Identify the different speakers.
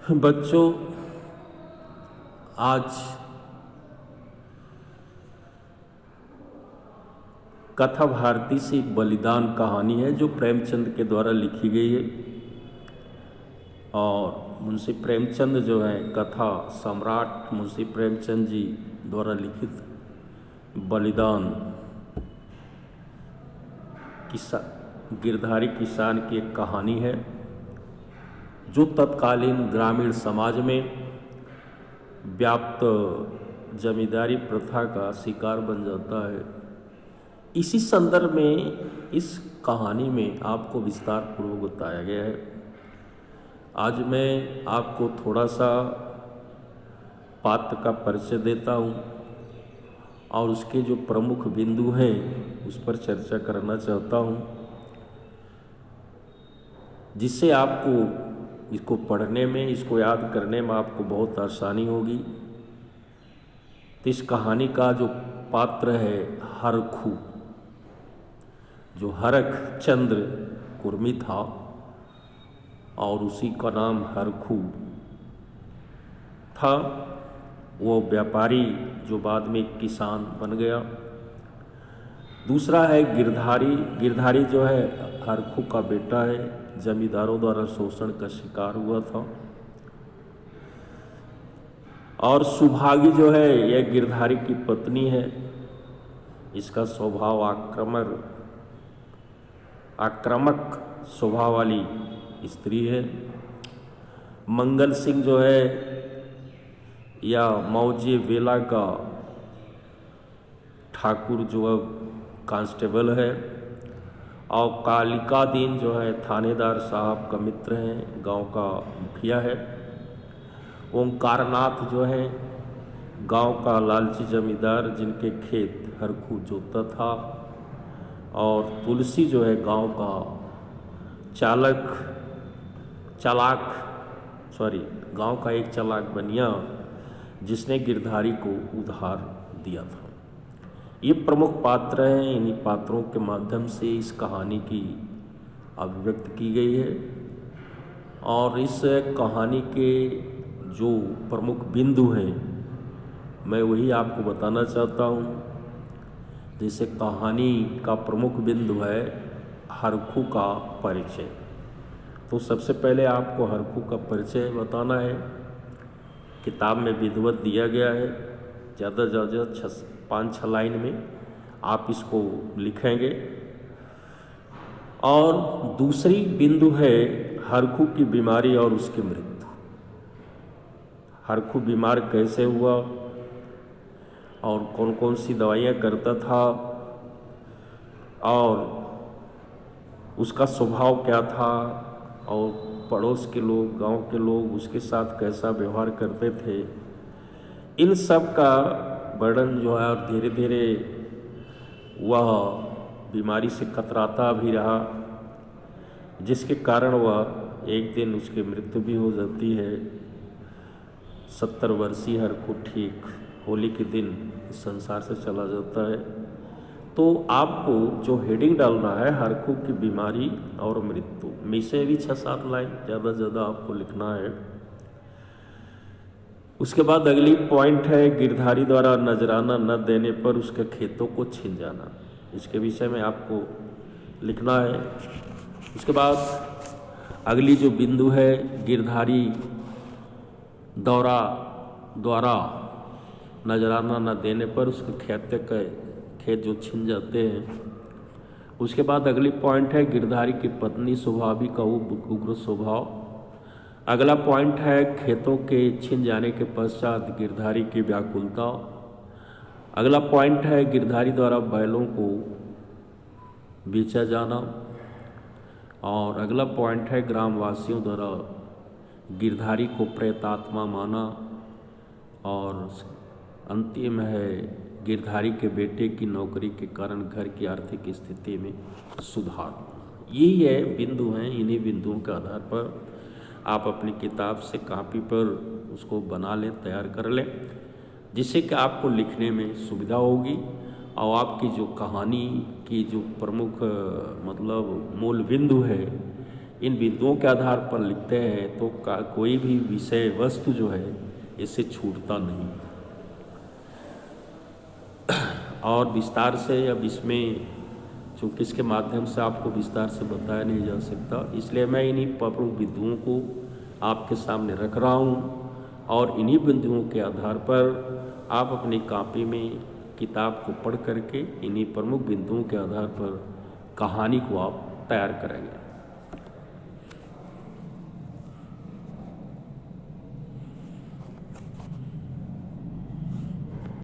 Speaker 1: बच्चों, आज कथा भारती से एक बलिदान कहानी है जो प्रेमचंद के द्वारा लिखी गई है। और मुंशी प्रेमचंद जो है कथा सम्राट मुंशी प्रेमचंद जी द्वारा लिखित बलिदान गिरधारी किसान की एक कहानी है जो तत्कालीन ग्रामीण समाज में व्याप्त जमींदारी प्रथा का शिकार बन जाता है। इसी संदर्भ में इस कहानी में आपको विस्तार पूर्वक बताया गया है। आज मैं आपको थोड़ा सा पात्र का परिचय देता हूँ और उसके जो प्रमुख बिंदु हैं उस पर चर्चा करना चाहता हूँ, जिससे आपको इसको पढ़ने में, इसको याद करने में आपको बहुत आसानी होगी। तो इस कहानी का जो पात्र है हरखू, जो हरख चंद्र कुर्मी था और उसी का नाम हरखू था। वो व्यापारी जो बाद में किसान बन गया। दूसरा है गिरधारी। गिरधारी जो है हरखू का बेटा है, जमींदारों द्वारा शोषण का शिकार हुआ था। और सुभागी जो है यह गिरधारी की पत्नी है। इसका स्वभाव आक्रामक स्वभाव वाली स्त्री है। मंगल सिंह जो है या मौजे वेला का ठाकुर जो अब कांस्टेबल है। और कालिका दीन जो है थानेदार साहब का मित्र हैं, गांव का मुखिया है। ओंकारनाथ जो है गांव का लालची जमींदार जिनके खेत हरखू जोतता था। और तुलसी जो है गांव का गांव का एक चालाक बनिया जिसने गिरधारी को उधार दिया था। ये प्रमुख पात्र हैं। इन्हीं पात्रों के माध्यम से इस कहानी की अभिव्यक्त की गई है। और इस कहानी के जो प्रमुख बिंदु हैं मैं वही आपको बताना चाहता हूँ। जैसे कहानी का प्रमुख बिंदु है हरखू का परिचय। तो सबसे पहले आपको हरखू का परिचय बताना है। किताब में विधिवत दिया गया है, ज़्यादा 5-6 लाइन में आप इसको लिखेंगे। और दूसरी बिंदु है हरखू की बीमारी और उसकी मृत्यु। हरखू बीमार कैसे हुआ और कौन कौन सी दवाइयाँ करता था और उसका स्वभाव क्या था और पड़ोस के लोग, गांव के लोग उसके साथ कैसा व्यवहार करते थे। इन सब का वर्णन जो है और धीरे धीरे वह बीमारी से कतराता भी रहा, जिसके कारण वह एक दिन उसकी मृत्यु भी हो जाती है। 70 वर्षीय हरखू ठीक होली के दिन इस संसार से चला जाता है। तो आपको जो हेडिंग डालना है हरखू की बीमारी और मृत्यु में से भी 6-7 लाइन ज़्यादा से ज़्यादा आपको लिखना है। उसके बाद अगली पॉइंट है गिरधारी द्वारा नजराना न देने पर उसके खेतों को छीन जाना। इसके विषय में आपको लिखना है। उसके बाद अगली जो बिंदु है गिरधारी द्वारा नजराना न देने पर उसके खेत जो छीन जाते हैं। उसके बाद अगली पॉइंट है गिरधारी की पत्नी सुभागी का उग्र स्वभाव। अगला पॉइंट है खेतों के छीन जाने के पश्चात गिरधारी की व्याकुलता। अगला पॉइंट है गिरधारी द्वारा बैलों को बेचा जाना। और अगला पॉइंट है ग्रामवासियों द्वारा गिरधारी को प्रेतात्मा माना। और अंतिम है गिरधारी के बेटे की नौकरी के कारण घर की आर्थिक स्थिति में सुधार। ये बिंदु हैं। इन्हीं बिंदुओं के आधार पर आप अपनी किताब से कॉपी पर उसको बना लें, तैयार कर लें, जिससे कि आपको लिखने में सुविधा होगी। और आपकी जो कहानी की जो प्रमुख मूल बिंदु है इन बिंदुओं के आधार पर लिखते हैं तो कोई भी विषय वस्तु जो है इससे छूटता नहीं। और विस्तार से अब इसमें चूँकि इसके माध्यम से आपको विस्तार से बताया नहीं जा सकता, इसलिए मैं इन्हीं प्रमुख बिंदुओं को आपके सामने रख रहा हूँ और इन्हीं बिंदुओं के आधार पर आप अपनी कॉपी में किताब को पढ़ करके इन्हीं प्रमुख बिंदुओं के आधार पर कहानी को आप तैयार करेंगे।